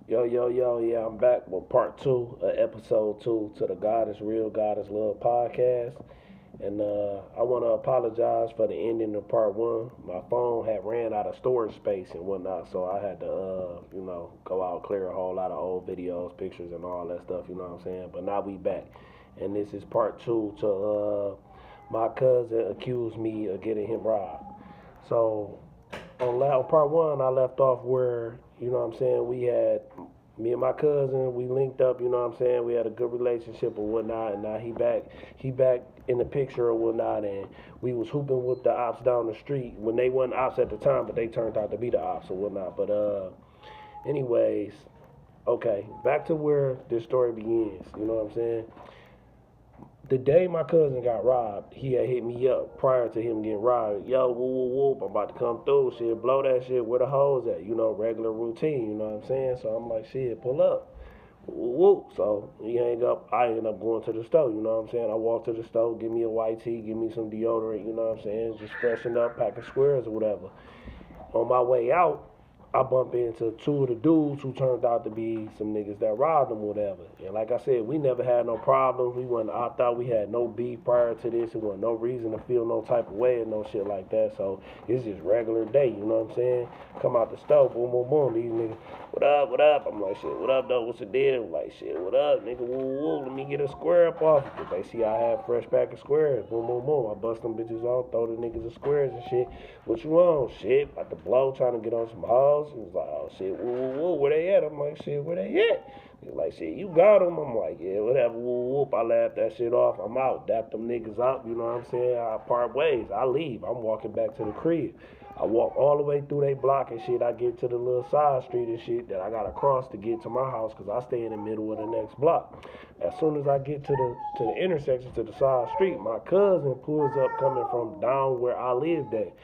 Yeah, I'm back with part two, episode two to the God is Real, God is Love podcast. And I want to apologize for the ending of part one. My phone had ran out of storage space and whatnot, so I had to, go out, clear a whole lot of old videos, pictures, and all that stuff, you know what I'm saying? But now we back. And this is part two to my cousin accused me of getting him robbed. So on part one, I left off where, you know what I'm saying, we had me and my cousin, we linked up, you know what I'm saying, we had a good relationship or whatnot, and now he back in the picture or whatnot, and we was hooping with the ops down the street when they wasn't ops at the time, but they turned out to be the ops or whatnot. But anyways, okay, back to where this story begins, you know what I'm saying? The day my cousin got robbed, he had hit me up prior to him getting robbed. Yo, whoop, whoop, whoop, I'm about to come through. Shit, blow that shit. Where the hoes at? You know, regular routine, you know what I'm saying? So I'm like, shit, pull up. Whoop, whoop. So he hang up. I end up going to the store, you know what I'm saying? I walk to the store, give me a white tee, give me some deodorant, you know what I'm saying? Just freshen up, pack of squares or whatever. On my way out, I bump into two of the dudes who turned out to be some niggas that robbed them or whatever. And like I said, we never had no problems. We wasn't opt out. We had no beef prior to this. It wasn't no reason to feel no type of way and no shit like that. So it's just regular day, you know what I'm saying? Come out the stove, boom, boom, boom. These niggas, what up, what up? I'm like, shit, what up, though? What's the deal? I'm like, shit, what up, nigga? Woo, woo, let me get a square up off it. They see I have fresh pack of squares. Boom, boom, boom. I bust them bitches off, throw the niggas the squares and shit. What you on? Shit, about to blow, trying to get on some hoes. He was like, oh, shit, woo, woo, woo, where they at? I'm like, shit, where they at? He's like, shit, you got them? I'm like, yeah, whatever, woo, whoop. I laughed that shit off. I'm out. Dap them niggas up, you know what I'm saying? I part ways. I leave. I'm walking back to the crib. I walk all the way through they block and shit. I get to the little side street and shit that I gotta cross to get to my house because I stay in the middle of the next block. As soon as I get to the intersection to the side street, my cousin pulls up coming from down where I lived at.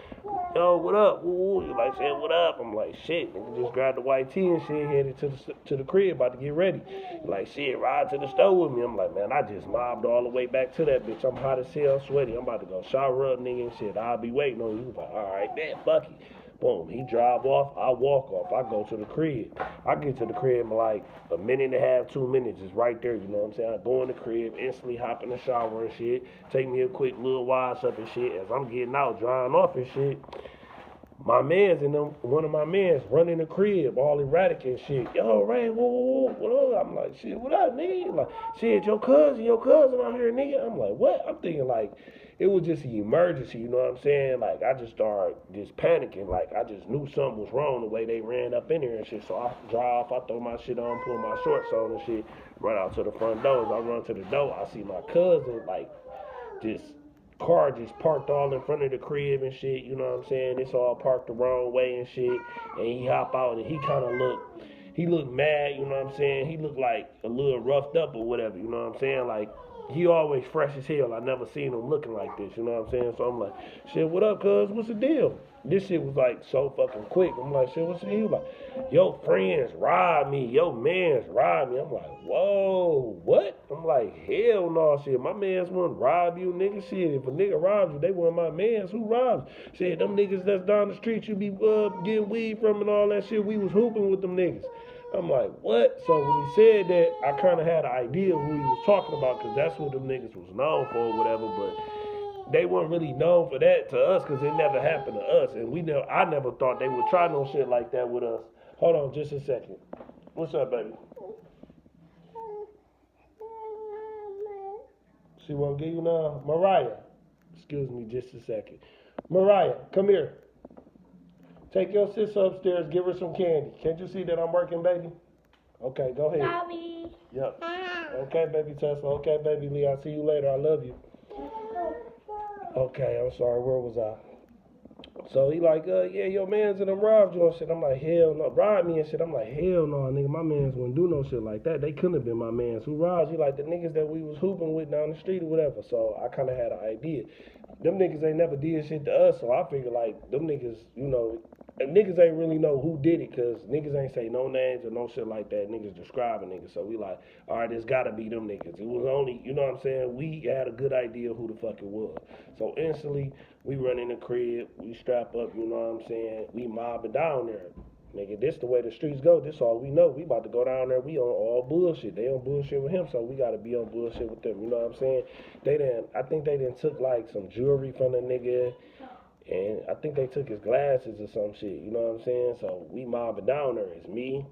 Yo, what up? Woo, woo. You like, shit, what up? I'm like, shit, nigga, just grabbed the white tee and shit, headed to the crib, about to get ready. Like, shit, ride to the store with me. I'm like, man, I just mobbed all the way back to that bitch. I'm hot as hell, sweaty. I'm about to go shower up, nigga, and shit. I'll be waiting on you. He was like, all right, man, fuck it. Boom, he drive off, I walk off, I go to the crib. I get to the crib in like a minute and a half, 2 minutes, is right there, you know what I'm saying? I go in the crib, instantly hop in the shower and shit, take me a quick little wash up and shit. As I'm getting out, drying off and shit, my mans and them, one of my mans running the crib, all erratic and shit. Yo, Ray, whoa, what up? I'm like, shit, what up, nigga? Like, shit, your cousin out here, nigga. I'm like, what? I'm thinking like, it was just an emergency, you know what I'm saying? Like, I just started just panicking. Like, I just knew something was wrong the way they ran up in there and shit. So I drive, I throw my shit on, pull my shorts on and shit, run out to the front door. As I run to the door, I see my cousin, like, just car just parked all in front of the crib and shit, you know what I'm saying? It's all parked the wrong way and shit. And he hop out and he looked mad, you know what I'm saying? He looked like a little roughed up or whatever, you know what I'm saying? Like, he always fresh as hell. I never seen him looking like this, you know what I'm saying? So I'm like, shit, what up, cuz? What's the deal? This shit was like so fucking quick. I'm like, shit, what's the deal? Like, yo, friends robbed me. Yo, mans robbed me. I'm like, whoa, what? I'm like, hell no, shit. My mans wouldn't rob you, nigga. Shit, if a nigga robs you, they weren't my mans. Who robs? Shit, them niggas that's down the street you be getting weed from and all that shit. We was hooping with them niggas. I'm like, what? So when he said that, I kind of had an idea who he was talking about because that's what them niggas was known for or whatever. But they weren't really known for that to us because it never happened to us. And I never thought they would try no shit like that with us. Hold on just a second. What's up, baby? She won't give you now? Mariah. Excuse me just a second. Mariah, come here. Take your sis upstairs, give her some candy. Can't you see that I'm working, baby? Okay, go ahead. Bobby. Yep. Okay, baby Tesla. Okay, baby Lee. I'll see you later. I love you. Okay, I'm sorry. Where was I? So he like, yeah, your mans and them robbed you and shit. I'm like, hell no. Robbed me and shit. I'm like, hell no, nigga. My mans wouldn't do no shit like that. They couldn't have been my mans. Who robbed you? Like the niggas that we was hooping with down the street or whatever. So I kind of had an idea. Them niggas ain't never did shit to us. So I figured like, them niggas, you know, and niggas ain't really know who did it because niggas ain't say no names or no shit like that. Niggas describing niggas. So we like, all right, it's gotta be them niggas. It was only, you know what I'm saying? We had a good idea who the fuck it was. So instantly, we run in the crib, we strap up, you know what I'm saying? We mobbing down there. nigga, this the way the streets go. This all we know. We about to go down there. We on all bullshit. They on bullshit with him, so we got to be on bullshit with them. You know what I'm saying? I think they didn't took like some jewelry from the nigga, and I think they took his glasses or some shit. You know what I'm saying? So we mobbing down there. It's me,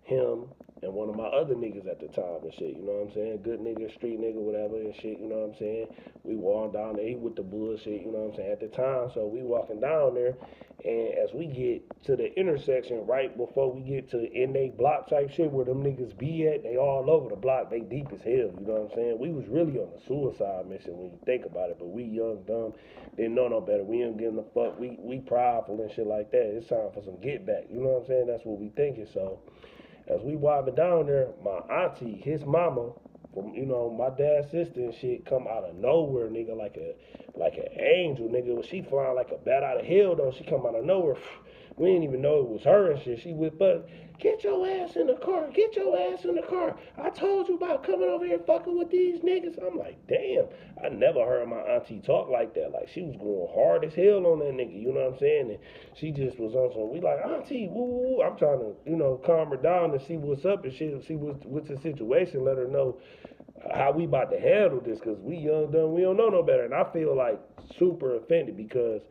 him, and one of my other niggas at the time and shit, you know what I'm saying? Good nigga, street nigga, whatever and shit, you know what I'm saying? We walking down there, he with the bullshit, you know what I'm saying, at the time. So we walking down there, and as we get to the intersection, right before we get to in they block type shit where them niggas be at, they all over the block, they deep as hell, you know what I'm saying? We was really on a suicide mission when you think about it, but we young, dumb, didn't know no better. We ain't giving a fuck, we prideful and shit like that. It's time for some get back, you know what I'm saying? That's what we thinking, so as we wobbing down there, my auntie, his mama, from my dad's sister and shit, come out of nowhere, nigga, like an angel, nigga. She flying like a bat out of hell though. She come out of nowhere. We didn't even know it was her and shit. She whipped up, get your ass in the car, get your ass in the car. I told you about coming over here fucking with these niggas. I'm like, damn, I never heard my auntie talk like that. Like, she was going hard as hell on that nigga, you know what I'm saying? And she just was on some, we like, auntie, woo, woo. I'm trying to, calm her down and see what's up and shit, see what's the situation, let her know how we about to handle this, because we young, dumb, we don't know no better. And I feel like super offended because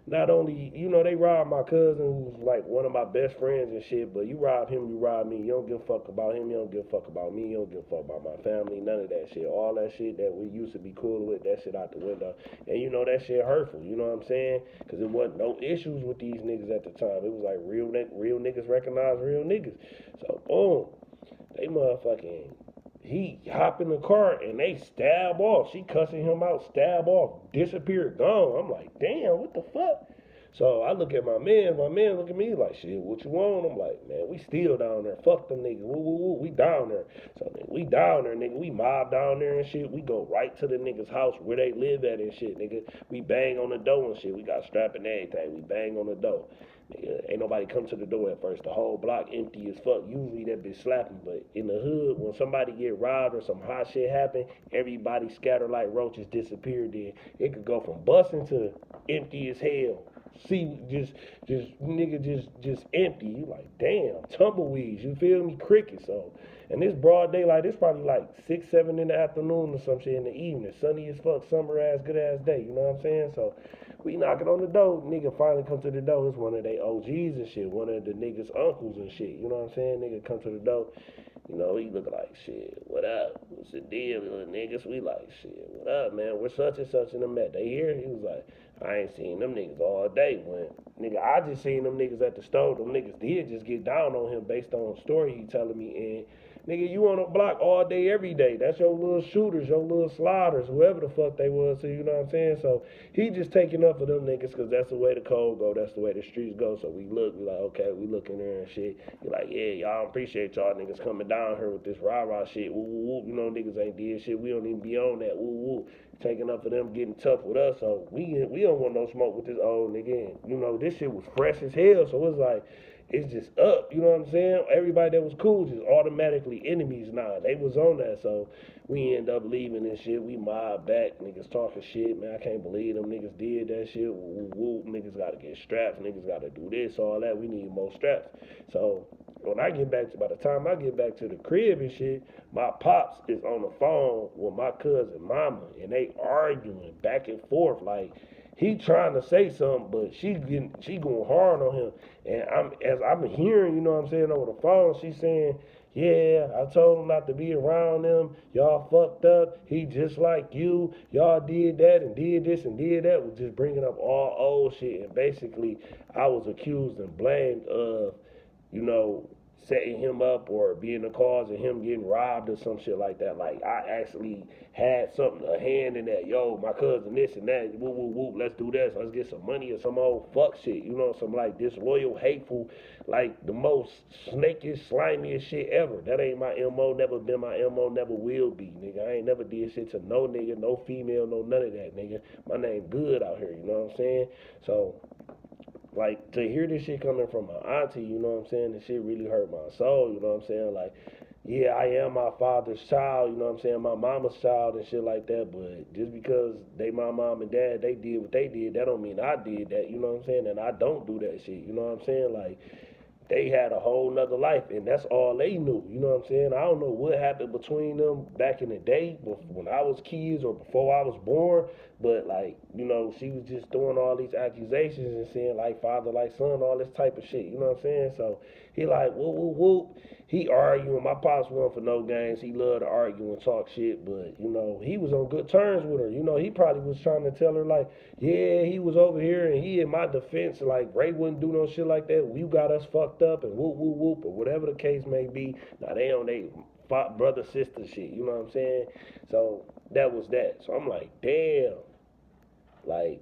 not only, they robbed my cousin who's like one of my best friends and shit, but you rob him, you rob me. You don't give a fuck about him, you don't give a fuck about me, you don't give a fuck about my family, none of that shit. All that shit that we used to be cool with, that shit out the window. And that shit hurtful, you know what I'm saying? Because it wasn't no issues with these niggas at the time. It was like real niggas recognize real niggas. So, boom, they motherfucking, he hop in the car and they stab off. She cussing him out, stab off, disappeared, gone. I'm like, damn, what the fuck? So I look at my man look at me like, shit, what you want? I'm like, man, we still down there. Fuck them niggas. Woo, woo, woo. We down there. So we down there, nigga. We mob down there and shit. We go right to the niggas' house where they live at and shit, nigga. We bang on the door and shit. We got strap and everything. We bang on the door. Nigga, ain't nobody come to the door at first. The whole block empty as fuck. Usually that bitch slapping, but in the hood, when somebody get robbed or some hot shit happen, everybody scatter like roaches, disappear. Then it could go from busting to empty as hell. See, just nigga, just empty. You like, damn, tumbleweeds. You feel me? Crickets. So, and this broad daylight, it's probably like 6, 7 in the afternoon or some shit in the evening. Sunny as fuck, summer ass, good ass day. You know what I'm saying? So we knocking on the door. Nigga finally come to the door. It's one of they OGs and shit. One of the niggas' uncles and shit. You know what I'm saying? Nigga come to the door. He look like, shit, what up? What's the deal, little niggas? We like, shit, what up, man? We're such and such in the Met. They here? He was like, I ain't seen them niggas all day. When, nigga, I just seen them niggas at the store. Them niggas did just get down on him based on a story he telling me. And, nigga, you on the block all day, every day. That's your little shooters, your little sliders, whoever the fuck they was. So, you know what I'm saying? So, he just taking up for them niggas because that's the way the code go. That's the way the streets go. So, we look, we like, okay, we looking there and shit. He like, yeah, y'all appreciate y'all niggas coming down here with this rah-rah shit. Woo, woo, woo. Niggas ain't did shit. We don't even be on that. Woo, woo. Taking up for them getting tough with us. So, we don't want no smoke with this old nigga. And, this shit was fresh as hell. So, it's like, it's just up, you know what I'm saying? Everybody that was cool just automatically enemies now. They was on that, so we end up leaving and shit. We mob back, niggas talking shit, man. I can't believe them niggas did that shit. Woo, woo, niggas gotta get straps, niggas gotta do this, all that. We need more straps. So when I get back by the time I get back to the crib and shit, my pops is on the phone with my cousin mama, and they arguing back and forth like, he trying to say something, but she going hard on him. And as I'm hearing, you know what I'm saying, over the phone, she's saying, yeah, I told him not to be around them. Y'all fucked up. He just like you. Y'all did that and did this and did that. Was just bringing up all old shit. And basically, I was accused and blamed of, setting him up or being the cause of him getting robbed or some shit like that. Like, I actually had a hand in that. Yo, my cousin this and that. Whoop, whoop, whoop. Let's do this. Let's get some money or some old fuck shit. Some like disloyal, hateful, like the most snakish, slimiest shit ever. That ain't my MO. Never been my MO. Never will be, nigga. I ain't never did shit to no nigga, no female, no none of that, nigga. My name good out here. You know what I'm saying? So, like, to hear this shit coming from my auntie, you know what I'm saying? This shit really hurt my soul, you know what I'm saying? Like, yeah, I am my father's child, you know what I'm saying? My mama's child and shit like that, but just because they my mom and dad, they did what they did, that don't mean I did that, you know what I'm saying? And I don't do that shit, you know what I'm saying? Like, they had a whole nother life, and that's all they knew. You know what I'm saying? I don't know what happened between them back in the day, when I was kids or before I was born. But like, she was just doing all these accusations and saying like father, like son, all this type of shit. You know what I'm saying? So he like whoop whoop whoop. He arguing. My pops wasn't for no games. He loved to argue and talk shit, but he was on good terms with her. He probably was trying to tell her like, yeah, he was over here and he in my defense, like Ray wouldn't do no shit like that. You got us fucked up and whoop whoop whoop, or whatever the case may be. Now they on they brother sister shit. You know what I'm saying? So that was that. So I'm like, damn. Like,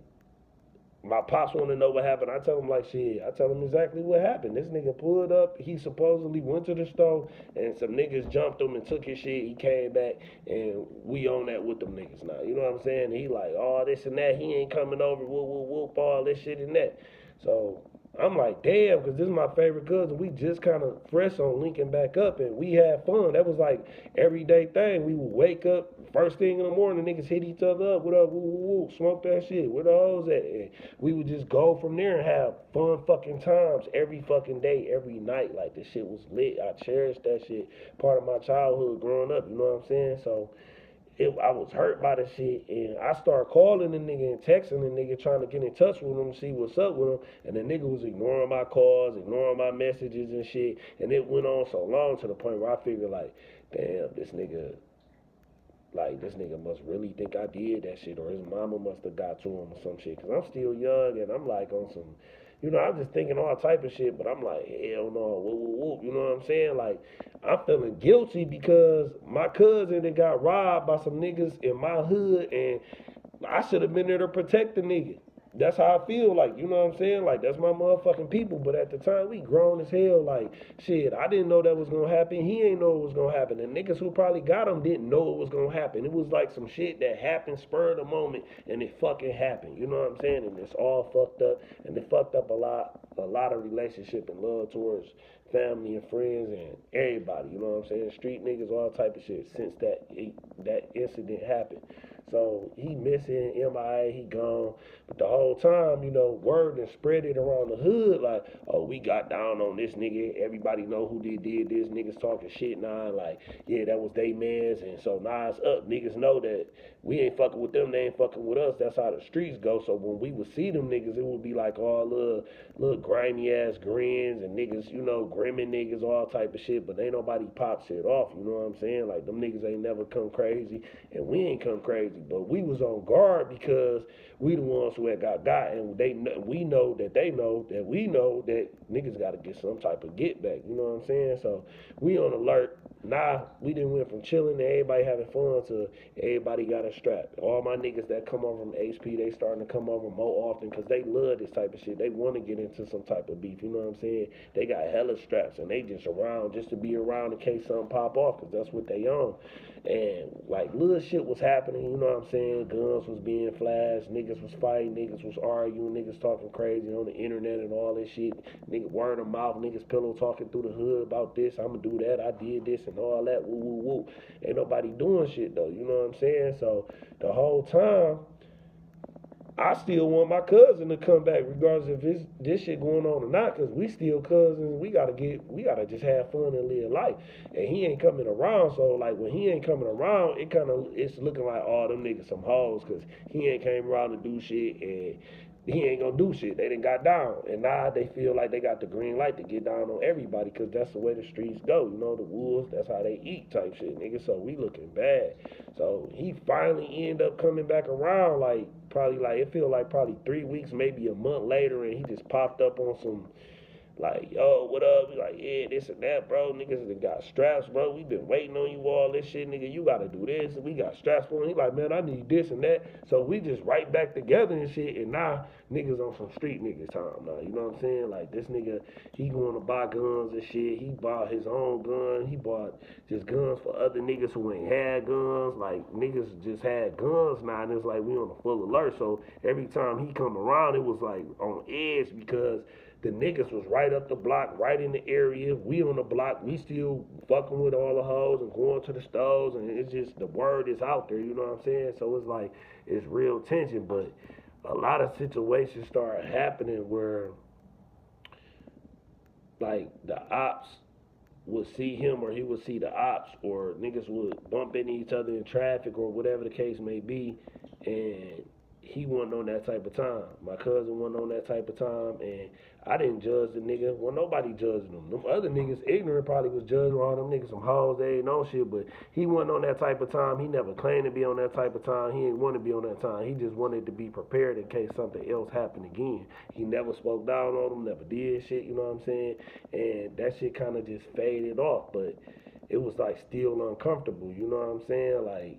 my pops want to know what happened. I tell him like shit. I tell him exactly what happened. This nigga pulled up. He supposedly went to the store and some niggas jumped him and took his shit. He came back and we on that with them niggas now. You know what I'm saying? And he like, oh, this and that. He ain't coming over. Whoop whoop whoop. All this shit and that. So I'm like, damn, because this is my favorite cousin. We just kind of fresh on linking back up, and we had fun. That was like everyday thing. We would wake up first thing in the morning, niggas hit each other up. What up? Woo, woo, woo. Smoke that shit. Where the hoes at? And we would just go from there and have fun fucking times every fucking day, every night. Like, this shit was lit. I cherished that shit. Part of my childhood growing up. You know what I'm saying? So I was hurt by the shit, and I started calling the nigga and texting the nigga, trying to get in touch with him, see what's up with him, and the nigga was ignoring my calls, ignoring my messages and shit, and it went on so long to the point where I figured like, damn, this nigga must really think I did that shit, or his mama must have got to him or some shit, because I'm still young, and I'm like on some, I'm just thinking all type of shit, but I'm like, hell no, whoop, whoop, whoop, you know what I'm saying? Like, I'm feeling guilty because my cousin that got robbed by some niggas in my hood, and I should have been there to protect the nigga. That's how I feel, like, you know what I'm saying? Like, that's my motherfucking people, but at the time, we grown as hell, like, shit, I didn't know that was gonna happen, he ain't know it was gonna happen, and niggas who probably got him didn't know it was gonna happen. It was like some shit that happened, spur of the moment, and it fucking happened, you know what I'm saying? And it's all fucked up, and it fucked up a lot of relationship and love towards family and friends and everybody, you know what I'm saying? Street niggas, all type of shit, since that incident happened. So he missing, MIA, he gone. But the whole time, word and spread it around the hood like, oh, we got down on this nigga. Everybody know who did this. Niggas talking shit now. Like, yeah, that was they mans. And so now it's up. Niggas know that we ain't fucking with them. They ain't fucking with us. That's how the streets go. So when we would see them niggas, it would be like all little grimy ass grins and niggas, grimming niggas, all type of shit. But ain't nobody pop shit off. You know what I'm saying? Like, them niggas ain't never come crazy. And we ain't come crazy. But we was on guard because we the ones who had got, and we know that they know that we know that niggas got to get some type of get back. You know what I'm saying? So we on alert. Nah, we didn't went from chilling to everybody having fun to everybody got a strap. All my niggas that come over from HP, they starting to come over more often because they love this type of shit. They want to get into some type of beef. You know what I'm saying? They got hella straps and they just around just to be around in case something pop off because that's what they on. And like little shit was happening, you know what I'm saying? Guns was being flashed, niggas was fighting, niggas was arguing, niggas talking crazy on the internet and all this shit. Nigga word of mouth, niggas pillow talking through the hood about this, I'ma do that, I did this and all that, woo woo woo. Ain't nobody doing shit though, you know what I'm saying? So the whole time I still want my cousin to come back, regardless if this shit going on or not, because we still cousins. We gotta just have fun and live life. And he ain't coming around, so like when he ain't coming around, it's looking like all them niggas some hoes, because he ain't came around to do shit and he ain't gonna do shit. They done got down, and now they feel like they got the green light to get down on everybody, because that's the way the streets go. You know, the wolves, that's how they eat type shit, nigga. So we looking bad. So he finally end up coming back around, like probably like it feel like probably 3 weeks, maybe a month later, and he just popped up on some. Like, yo, what up? We like, yeah, this and that, bro. Niggas that got straps, bro. We been waiting on you all this shit, nigga. You gotta do this. We got straps for him. He like, man, I need this and that. So we just right back together and shit. And now niggas on some street niggas time now. You know what I'm saying? Like this nigga, he going to buy guns and shit. He bought his own gun. He bought just guns for other niggas who ain't had guns. Like niggas just had guns now, and it's like we on a full alert. So every time he come around, it was like on edge because the niggas was right up the block, right in the area. We on the block. We still fucking with all the hoes and going to the stores. And it's just, the word is out there, you know what I'm saying? So it's like, it's real tension. But a lot of situations start happening where like the ops would see him or he would see the ops or niggas would bump into each other in traffic or whatever the case may be, and he wasn't on that type of time. My cousin wasn't on that type of time, and I didn't judge the nigga. Well, nobody judged them. Them other niggas, ignorant, probably was judging all them niggas some hoes. They ain't know shit, but he wasn't on that type of time. He never claimed to be on that type of time. He didn't want to be on that time. He just wanted to be prepared in case something else happened again. He never spoke down on them, never did shit, you know what I'm saying? And that shit kind of just faded off, but it was like still uncomfortable, you know what I'm saying? Like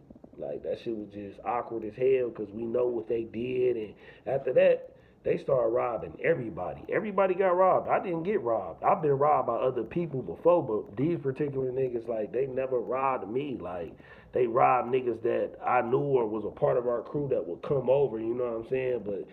that shit was just awkward as hell because we know what they did, and after that, they started robbing everybody. Everybody got robbed. I didn't get robbed. I've been robbed by other people before, but these particular niggas, like, they never robbed me. Like, they robbed niggas that I knew or was a part of our crew that would come over, you know what I'm saying? But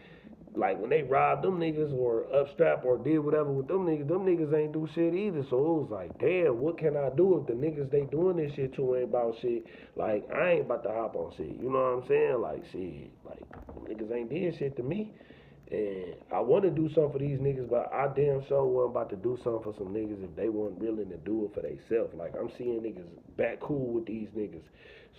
like when they robbed them niggas or upstrap or did whatever with them niggas ain't do shit either. So it was like, damn, what can I do if the niggas they doing this shit to ain't about shit? Like, I ain't about to hop on shit. You know what I'm saying? Like, shit, like, niggas ain't did shit to me. And I want to do something for these niggas, but I damn sure wasn't about to do something for some niggas if they weren't willing to do it for themselves. Like, I'm seeing niggas back cool with these niggas,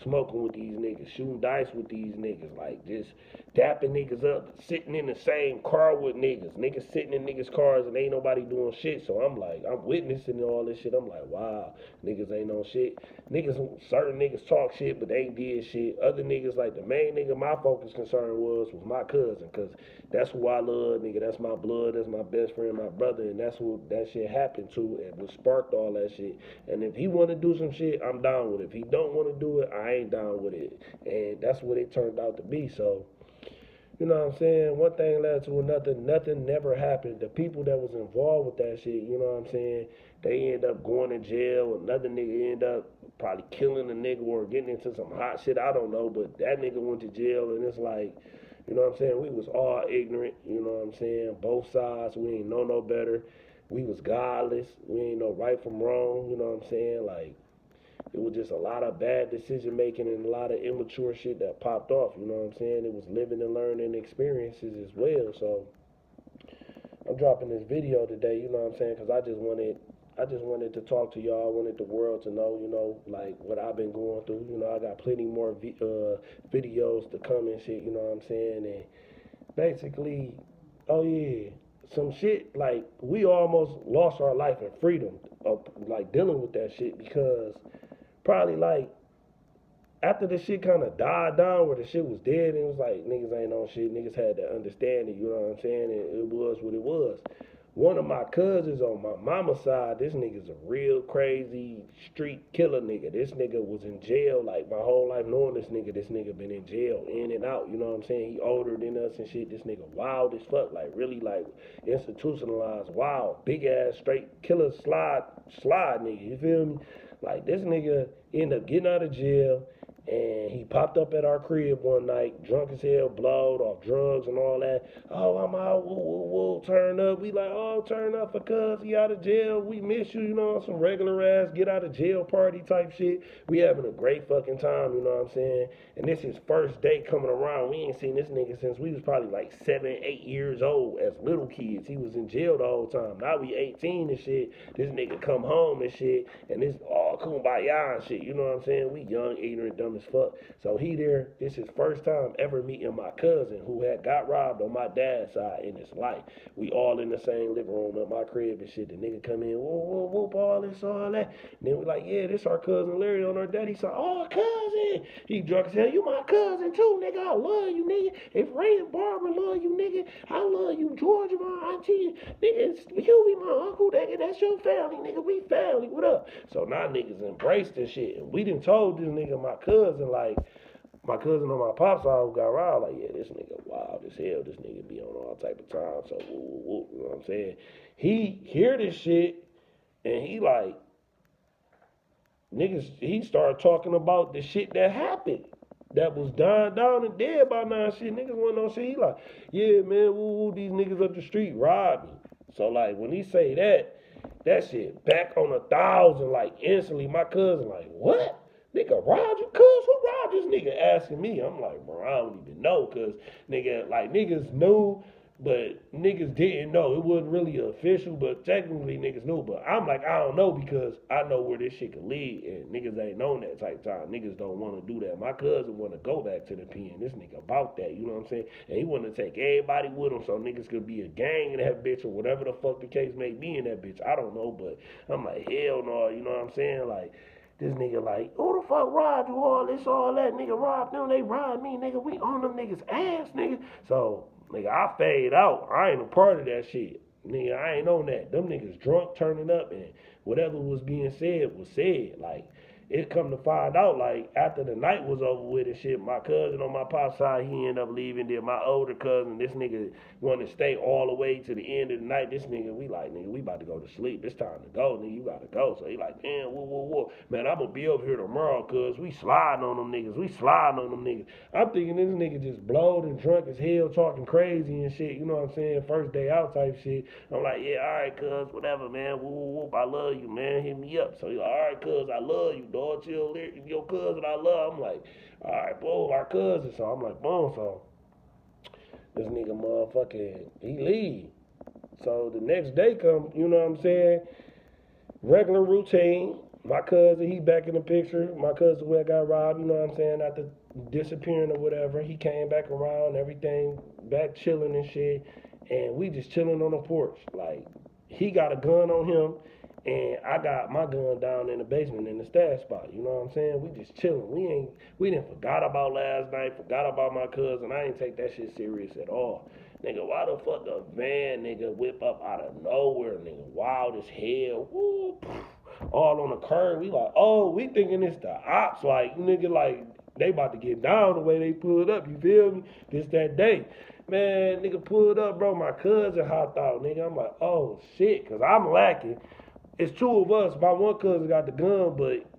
smoking with these niggas, shooting dice with these niggas, like just dapping niggas up, sitting in the same car with niggas. Niggas sitting in niggas' cars and ain't nobody doing shit. So I'm like, I'm witnessing all this shit. I'm like, wow, niggas ain't on shit. Niggas, certain niggas talk shit, but they ain't did shit. Other niggas, like the main nigga my focus concern was my cousin, because that's who I love, nigga. That's my blood. That's my best friend, my brother, and that's who that shit happened to, and what sparked all that shit. And if he want to do some shit, I'm down with it. If he don't want to do it, I ain't down with it. And that's what it turned out to be. So, you know what I'm saying? One thing led to another. Nothing never happened. The people that was involved with that shit, you know what I'm saying? They end up going to jail. Another nigga end up probably killing a nigga or getting into some hot shit. I don't know, but that nigga went to jail, and it's like, you know what I'm saying? We was all ignorant, you know what I'm saying? Both sides, we ain't know no better. We was godless. We ain't know right from wrong, you know what I'm saying? Like, it was just a lot of bad decision making and a lot of immature shit that popped off, you know what I'm saying? It was living and learning experiences as well. So I'm dropping this video today, you know what I'm saying? Because I just wanted to talk to y'all. I wanted the world to know, you know, like what I've been going through. You know, I got plenty more videos to come and shit, you know what I'm saying? And basically, oh yeah, some shit, like, we almost lost our life and freedom of, like, dealing with that shit, because probably, like, after the shit kind of died down, where the shit was dead, and it was like, niggas ain't on shit, niggas had to understand it, you know what I'm saying? And it was what it was. One of my cousins on my mama's side, this nigga's a real crazy street killer nigga. This nigga was in jail, like, my whole life knowing this nigga been in jail, in and out, you know what I'm saying? He older than us and shit. This nigga wild as fuck, like, really, like, institutionalized, wild, big ass, straight killer slide nigga, you feel me? Like, this nigga ended up getting out of jail, and he popped up at our crib one night, drunk as hell, blowed off drugs and all that. Oh, I'm out, woo, woo, woo, turn up. We like, oh, turn up for cuz he out of jail. We miss you, you know, some regular ass get out of jail party type shit. We having a great fucking time, you know what I'm saying? And this is first day coming around. We ain't seen this nigga since we was probably like 7, 8 years old as little kids. He was in jail the whole time. Now we 18 and shit. This nigga come home and shit, and this all kumbaya and shit, you know what I'm saying? We young, ignorant, dumb as fuck. So he there, this is first time ever meeting my cousin who had got robbed on my dad's side in his life. We all in the same living room at my crib and shit. The nigga come in, whoop, whoop, all this, all that. And then we like, yeah, this our cousin Larry on our daddy side. Oh, cousin. He drunk as hell. You my cousin too, nigga. I love you, nigga. If Ray and Barbara love you, nigga, I love you. Georgia, my auntie, nigga, you be my uncle, nigga. That's your family, nigga. We family. What up? So now niggas embraced this shit. And we done told this nigga, my cousin, like, my cousin on my pop's side who got robbed, like, yeah, this nigga wild as hell. This nigga be on all type of time. So, woo, woo, woo, you know what I'm saying? He hear this shit, and he like, niggas, he started talking about the shit that happened, that was dying down and dead by now and shit. Niggas wasn't on shit. He like, yeah, man, woo, woo, these niggas up the street robbed me. So, like, when he say that shit back on 1,000, like, instantly, my cousin like, what? Nigga robbed you, cuz? Who robbed this nigga? Asking me. I'm like, bro, I don't even know, cuz nigga, like, niggas knew But niggas didn't know. It wasn't really official, but technically niggas knew. But I'm like, I don't know because I know where this shit could lead, and niggas ain't known that type of time. Niggas don't want to do that. My cousin want to go back to the pen. This nigga about that, you know what I'm saying? And he want to take everybody with him so niggas could be a gang in that bitch or whatever the fuck the case may be in that bitch. I don't know, but I'm like, hell no, you know what I'm saying? Like, this nigga like, who the fuck robbed you all this, all that? Nigga robbed them, they robbed me, nigga. We on them niggas' ass, nigga. So, nigga, I fade out. I ain't a part of that shit. Nigga, I ain't on that. Them niggas drunk, turning up, and whatever was being said was said. Like, it come to find out, like, after the night was over with and shit, my cousin on my pop side, he ended up leaving. Then my older cousin, this nigga wanted to stay all the way to the end of the night. This nigga, we like, nigga, we about to go to sleep. It's time to go, nigga, you gotta go. So he like, damn, whoa. Man, I'm gonna be over here tomorrow, cuz we sliding on them niggas. I'm thinking this nigga just blowed and drunk as hell, talking crazy and shit, you know what I'm saying? First day out type shit. I'm like, yeah, all right, cuz, whatever, man. Whoop, I love you, man. Hit me up. So he like, all right, cuz, I love you, dog. Chill, your cousin I love. I'm like, all right, boom, our cousin. So I'm like, boom. So this nigga motherfucking, he leave. So the next day come, you know what I'm saying? Regular routine. My cousin, he back in the picture. My cousin who got robbed, you know what I'm saying, after disappearing or whatever. He came back around, everything, back chilling and shit. And we just chilling on the porch. Like, he got a gun on him. And I got my gun down in the basement in the stash spot. You know what I'm saying? We just chilling. We didn't forgot about last night, forgot about my cousin. I ain't take that shit serious at all. Nigga, why the fuck a van, nigga, whip up out of nowhere, nigga, wild as hell. Woo, all on the curb. We like, oh, we thinking it's the ops. Like, nigga, like, they about to get down the way they pulled up. You feel me? This that day. Man, nigga pulled up, bro. My cousin hopped out, nigga. I'm like, oh, shit, because I'm lacking. It's two of us. My one cousin got the gun, but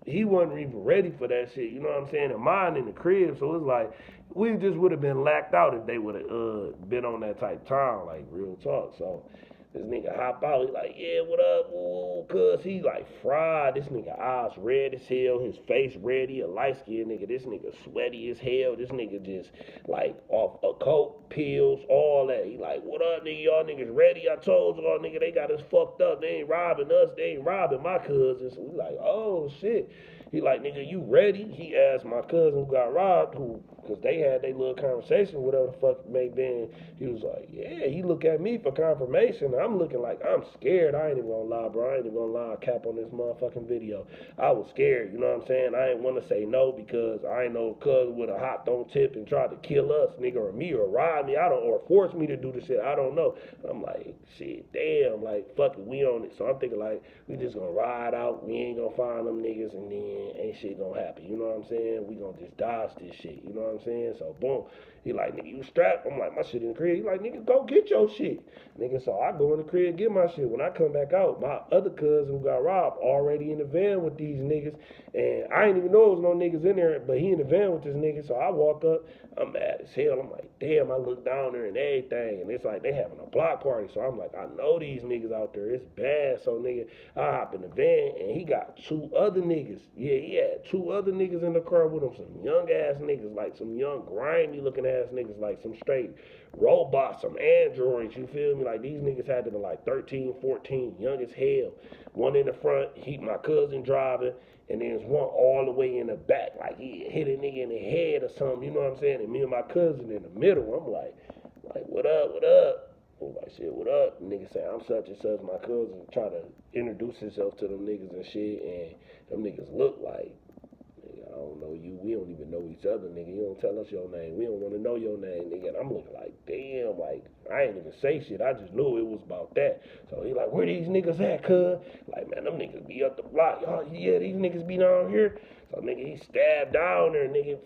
he wasn't even ready for that shit. You know what I'm saying? And mine in the crib, so it's like we just would have been lacked out if they would have been on that type time, like real talk. So this nigga hop out, he like, yeah, what up, ooh, cuz he like fried. This nigga eyes red as hell, his face red, he a light skinned nigga. This nigga sweaty as hell. This nigga just like off a coke, pills, all that. He like, what up, nigga? Y'all niggas ready? I told y'all, nigga, they got us fucked up. They ain't robbing us. They ain't robbing my cousins. So we like, oh shit. He like, nigga, you ready? He asked my cousin who got robbed, because they had their little conversation, whatever the fuck it may been. He was like, yeah. He look at me for confirmation. I'm looking like I'm scared. I ain't even gonna lie, bro. I ain't even gonna lie, cap on this motherfucking video. I was scared, you know what I'm saying? I ain't want to say no because I ain't no cuz would have hopped on tip and tried to kill us, nigga, or me, or rob me. Or force me to do the shit. I don't know. I'm like, shit, damn, like, fuck it, we on it. So I'm thinking like, we just gonna ride out. We ain't gonna find them niggas, and then ain't shit gonna happen. You know what I'm saying? We gonna just dodge this shit. You know what I'm saying? So boom. He like, nigga, you strapped? I'm like, my shit in the crib. He like, nigga, go get your shit. Nigga, so I go in the crib, get my shit. When I come back out, my other cousin who got robbed already in the van with these niggas. And I didn't even know there was no niggas in there, but he in the van with this nigga. So I walk up, I'm mad as hell. I'm like, damn, I look down there and everything. And it's like they having a block party. So I'm like, I know these niggas out there. It's bad. So nigga, I hop in the van and he got two other niggas. Yeah, he had two other niggas in the car with him. Some young ass niggas, like some young grimy looking ass niggas, like some straight robots, some androids, you feel me? Like these niggas had to be like 13, 14, young as hell. One in the front, my cousin driving, and then there's one all the way in the back, like he hit a nigga in the head or something, you know what I'm saying? And me and my cousin in the middle, I'm like, what up, what up? I'm like, shit, what up? The nigga say, I'm such and such. My cousin try to introduce himself to them niggas and shit, and them niggas look like, I don't know you. We don't even know each other, nigga. You don't tell us your name. We don't want to know your name, nigga. And I'm looking like, damn, like, I ain't even say shit. I just knew it was about that. So he like, where these niggas at, cuz? Like, man, them niggas be up the block. Y'all, yeah, these niggas be down here. So, nigga, he stabbed down there, nigga,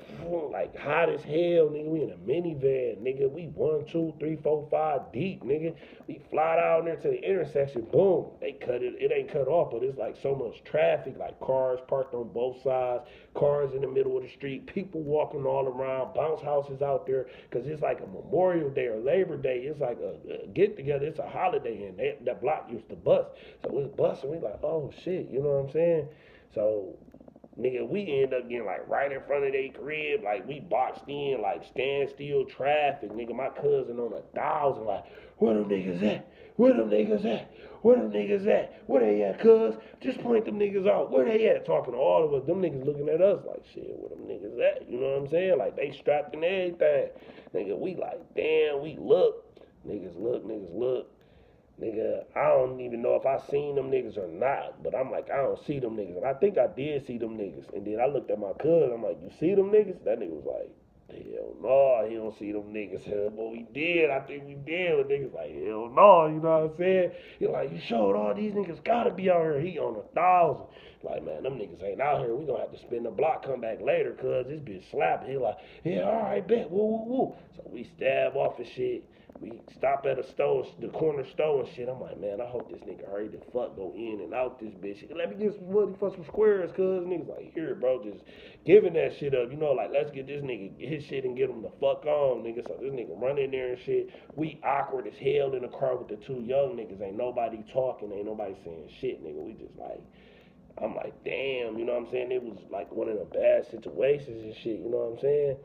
like, hot as hell, nigga. We in a minivan, nigga. We 1, 2, 3, 4, 5 deep, nigga. We fly down there to the intersection, boom. They cut it. It ain't cut off, but it's like so much traffic, like cars parked on both sides, cars in the middle of the street, people walking all around, bounce houses out there, because it's like a Memorial Day or Labor Day. It's like a get-together. It's a holiday, and that block used to bust. So it's busting. We like, oh, shit, you know what I'm saying? So nigga, we end up getting like right in front of their crib, like we boxed in, like standstill traffic, nigga. My cousin on 1,000, like, where them niggas at? Where them niggas at? Where them niggas at? Where they at, cuz? Just point them niggas out. Where they at? Talking to all of us. Them niggas looking at us like, shit, where them niggas at? You know what I'm saying? Like, they strapped and everything. Nigga, we like, damn, we look. Niggas look, niggas look. Nigga, I don't even know if I seen them niggas or not, but I'm like, I don't see them niggas. And I think I did see them niggas. And then I looked at my cousin, I'm like, you see them niggas? That nigga was like, hell no, he don't see them niggas. But we did, I think we did. But niggas like, hell no, you know what I'm saying? He like, you showed all these niggas gotta be out here. He on 1,000. Like, man, them niggas ain't out here. We gonna have to spin the block, come back later, cuz this bitch slapping. He like, yeah, all right, bet, woo, woo, woo. So we stab off and shit. We stop at a store, the corner store and shit. I'm like, man, I hope this nigga hurry the fuck go in and out this bitch. Let me get some money for some squares, cuz. Niggas like, here, bro, just giving that shit up. You know, like, let's get this nigga his shit and get him the fuck on, nigga. So this nigga run in there and shit. We awkward as hell in the car with the two young niggas. Ain't nobody talking, ain't nobody saying shit, nigga. We just like, I'm like, damn, you know what I'm saying? It was like one of the bad situations and shit, you know what I'm saying?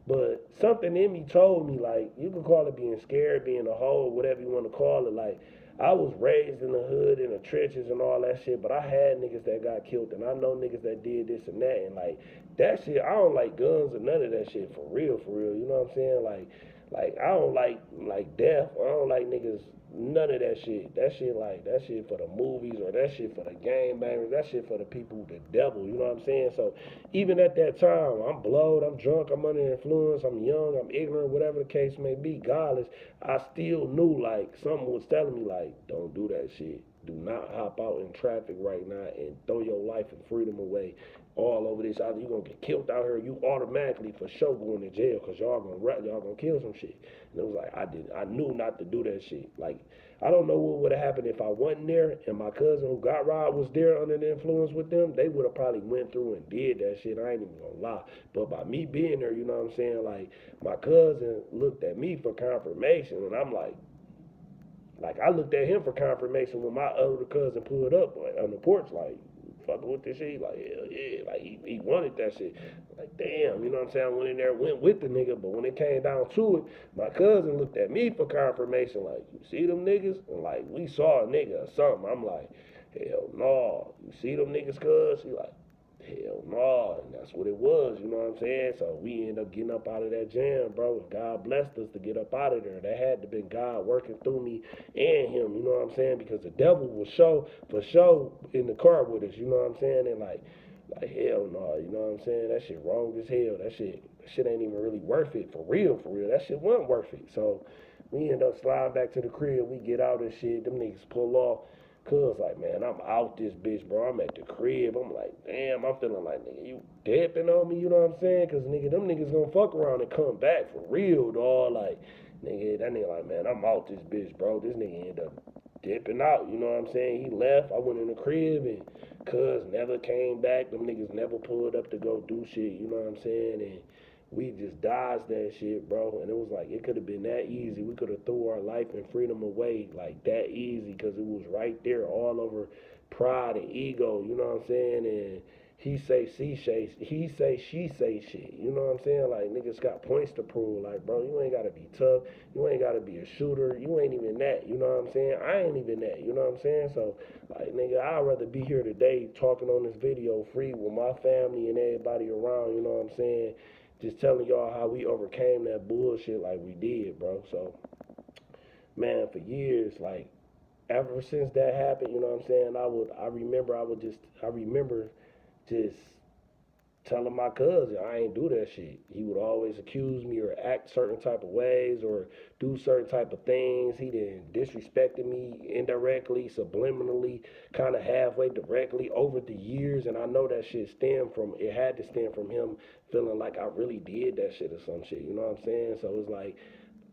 But something in me told me, like, you could call it being scared, being a hoe, whatever you want to call it. Like, I was raised in the hood, in the trenches and all that shit, but I had niggas that got killed, and I know niggas that did this and that, and, like, that shit, I don't like guns or none of that shit, for real, you know what I'm saying? Like I don't like death, I don't like niggas, none of that shit. That shit for the movies, or that shit for the gang bangers, that shit for the people, the devil, you know what I'm saying? So even at that time, I'm blowed, I'm drunk, I'm under influence, I'm young, I'm ignorant, whatever the case may be, godless, I still knew, like, something was telling me, like, don't do that shit. Do not hop out in traffic right now and throw your life and freedom away all over this. Either you're going to get killed out here, you automatically for sure going to jail, because y'all gonna kill some shit. And it was like, I knew not to do that shit. Like, I don't know what would have happened if I wasn't there and my cousin who got robbed was there under the influence with them. They would have probably went through and did that shit. I ain't even gonna lie. But by me being there, you know what I'm saying? Like, my cousin looked at me for confirmation, and I'm like, I looked at him for confirmation when my other cousin pulled up on the porch, like, fucking with this shit. Like, hell yeah. Like, he wanted that shit. Like, damn, you know what I'm saying? I went in there, went with the nigga, but when it came down to it, my cousin looked at me for confirmation, like, you see them niggas? And, like, we saw a nigga or something. I'm like, hell no. You see them niggas, cuz? He like, hell no, and that's what it was, you know what I'm saying? So we ended up getting up out of that jam, bro, and God blessed us to get up out of there. That had to been God working through me and him, you know what I'm saying? Because the devil was for sure in the car with us, you know what I'm saying? And like hell no, you know what I'm saying? That shit wrong as hell. That shit ain't even really worth it, for real. That shit wasn't worth it. So we end up sliding back to the crib, we get out and shit, them niggas pull off. Cuz, like, man, I'm out this bitch, bro. I'm at the crib. I'm like, damn, I'm feeling like, nigga, you dipping on me, you know what I'm saying? Cuz, nigga, them niggas gonna fuck around and come back for real, dawg. Like, nigga, that nigga like, man, I'm out this bitch, bro. This nigga ended up dipping out, you know what I'm saying? He left. I went in the crib, and cuz never came back. Them niggas never pulled up to go do shit, you know what I'm saying? And we just dodged that shit, bro. And it was like, it could have been that easy. We could have threw our life and freedom away like that easy, because it was right there all over pride and ego, you know what I'm saying? And he say, she say shit, you know what I'm saying? Like, niggas got points to prove. Like, bro, you ain't got to be tough. You ain't got to be a shooter. You ain't even that, you know what I'm saying? I ain't even that, you know what I'm saying? So, like, nigga, I'd rather be here today talking on this video free with my family and everybody around, you know what I'm saying? Just telling y'all how we overcame that bullshit like we did, bro. So, man, for years, like, ever since that happened, you know what I'm saying, I remember just telling my cousin I ain't do that shit. He would always accuse me or act certain type of ways or do certain type of things. He done disrespected me indirectly, subliminally, kind of halfway directly over the years, and I know that shit had to stem from him feeling like I really did that shit or some shit, you know what I'm saying? So it's like,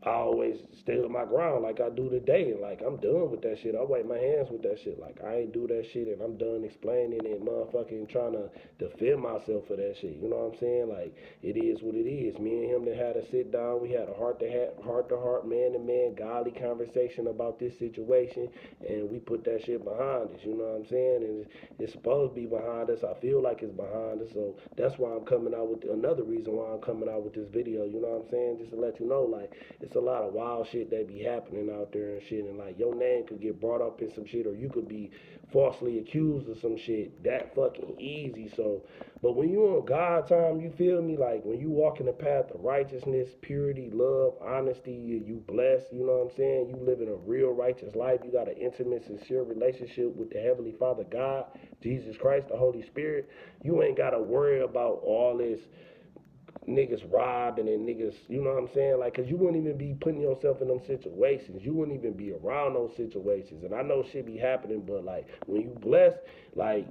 I always stood my ground like I do today. Like, I'm done with that shit. I wipe my hands with that shit. Like, I ain't do that shit, and I'm done explaining and motherfucking trying to defend myself for that shit. You know what I'm saying? Like, it is what it is. Me and him that had to sit down. We had a heart to heart, man to man, godly conversation about this situation, and we put that shit behind us. You know what I'm saying? And it's supposed to be behind us. I feel like it's behind us, so that's why I'm coming out with another reason why I'm coming out with this video. You know what I'm saying? Just to let you know, like, it's a lot of wild shit that be happening out there and shit, and like your name could get brought up in some shit, or you could be falsely accused of some shit that fucking easy. So, but when you on God time, you feel me? Like when you walk in the path of righteousness, purity, love, honesty, you blessed. You know what I'm saying? You living a real righteous life. You got an intimate, sincere relationship with the Heavenly Father, God, Jesus Christ, the Holy Spirit. You ain't gotta worry about all this niggas robbing and niggas, you know what I'm saying? Like, cause you wouldn't even be putting yourself in them situations. You wouldn't even be around those situations. And I know shit be happening, but like when you blessed, like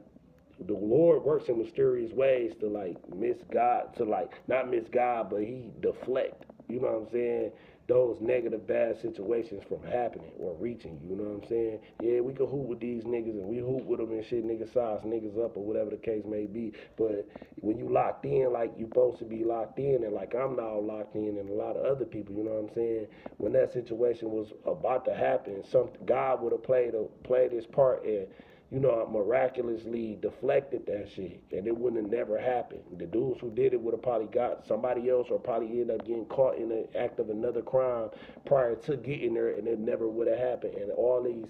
the Lord works in mysterious ways to like miss God, to like not miss God, but He deflect. You know what I'm saying? Those negative bad situations from happening or reaching you. You know what I'm saying? Yeah, we can hoop with these niggas and we hoop with them and shit, niggas size niggas up or whatever the case may be. But when you locked in like you supposed to be locked in, and like I'm now locked in and a lot of other people, you know what I'm saying? When that situation was about to happen, some God would have played his part, and you know, miraculously deflected that shit, and it wouldn't have never happened. The dudes who did it would have probably got somebody else, or probably ended up getting caught in the act of another crime prior to getting there, and it never would have happened. And all these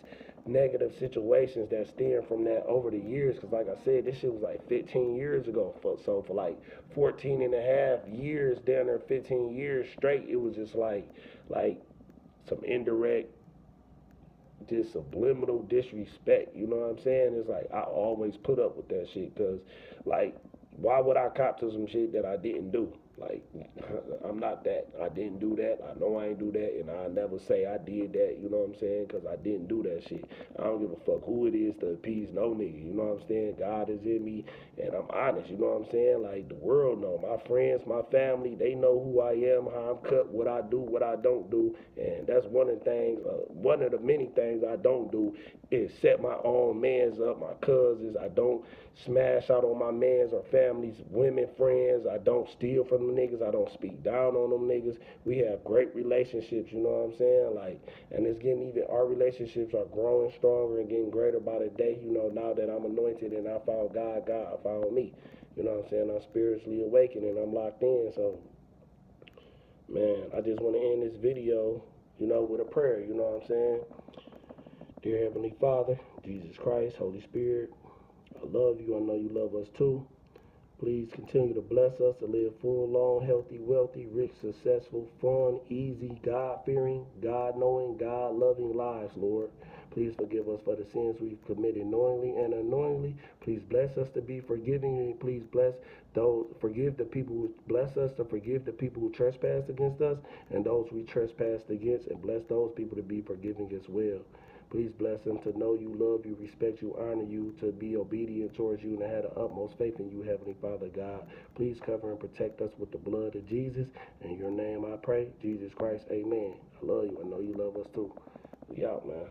negative situations that stem from that over the years, because like I said, this shit was like 15 years ago. So for like 14 and a half years, down there 15 years straight, it was just like some indirect, just subliminal disrespect. You know what I'm saying? It's like I always put up with that shit, because like why would I cop to some shit that I didn't do? Like, I'm not that. I didn't do that. I know I ain't do that, and I never say I did that. You know what I'm saying? Because I didn't do that shit. I don't give a fuck who it is to appease no nigga. You know what I'm saying? God is in me, and I'm honest. You know what I'm saying? Like, the world know. My friends, my family, they know who I am, how I'm cut, what I do, what I don't do, and that's one of the things. One of the many things I don't do is set my own mans up, my cousins. I don't smash out on my mans or families, women, friends. I don't steal from them niggas. I don't speak down on them niggas. We have great relationships, you know what I'm saying? Like, and it's getting even, our relationships are growing stronger and getting greater by the day, you know, now that I'm anointed and I found God, God found me. You know what I'm saying? I'm spiritually awakened and I'm locked in. So, man, I just want to end this video, you know, with a prayer, you know what I'm saying? Dear Heavenly Father, Jesus Christ, Holy Spirit, I love you. I know you love us too. Please continue to bless us to live full, long, healthy, wealthy, rich, successful, fun, easy, God-fearing, God-knowing, God-loving lives, Lord. Please forgive us for the sins we've committed knowingly and unknowingly. Please bless us to be forgiving, and please forgive the people who bless us to forgive the people who trespass against us, and those we trespassed against, and bless those people to be forgiving as well. Please bless them to know you, love you, respect you, honor you, to be obedient towards you, and to have the utmost faith in you, Heavenly Father God. Please cover and protect us with the blood of Jesus. In your name I pray, Jesus Christ, amen. I love you. I know you love us too. We out, man.